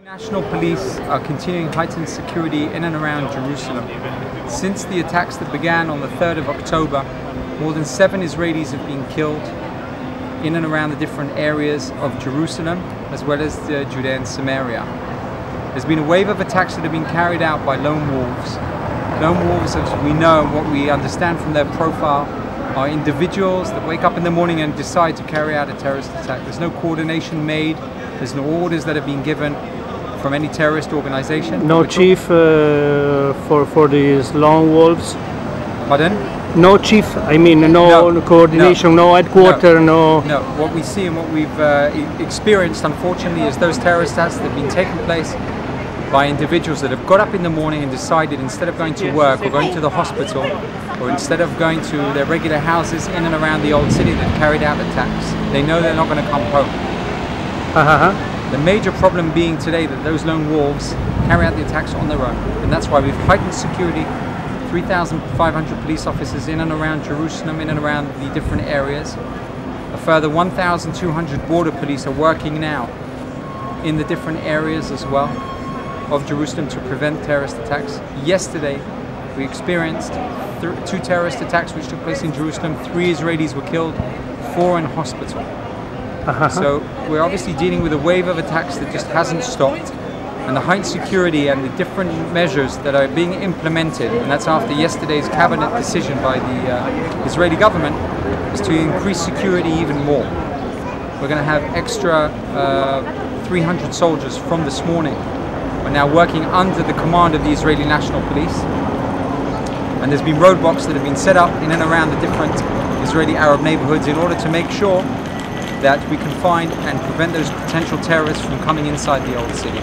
National police are continuing heightened security in and around Jerusalem. Since the attacks that began on the 3rd of October, more than 7 Israelis have been killed in and around the different areas of Jerusalem, as well as Judea and Samaria. There's been a wave of attacks that have been carried out by lone wolves. Lone wolves, as we know and what we understand from their profile, are individuals that wake up in the morning and decide to carry out a terrorist attack. There's no coordination made, there's no orders that have been given from any terrorist organization. No chief for these lone wolves? Pardon? No chief, I mean no coordination, no headquarter, no... No, what we see and what we've experienced, unfortunately, is those terrorist attacks that have been taking place by individuals that have got up in the morning and decided, instead of going to work or going to the hospital, or instead of going to their regular houses in and around the old city, that carried out attacks. They know they're not going to come home. The major problem being today that those lone wolves carry out the attacks on their own, and that's why we've heightened security. 3,500 police officers in and around Jerusalem, in and around the different areas. A further 1,200 border police are working now in the different areas as well of Jerusalem to prevent terrorist attacks. Yesterday we experienced 2 terrorist attacks which took place in Jerusalem. 3 Israelis were killed, 4 in hospital. So we're obviously dealing with a wave of attacks that just hasn't stopped, and the heightened security and the different measures that are being implemented, and that's after yesterday's cabinet decision by the Israeli government, is to increase security even more. We're going to have extra 300 soldiers from this morning. We're now working under the command of the Israeli National Police, and there's been roadblocks that have been set up in and around the different Israeli Arab neighborhoods in order to make sure that we can find and prevent those potential terrorists from coming inside the old city.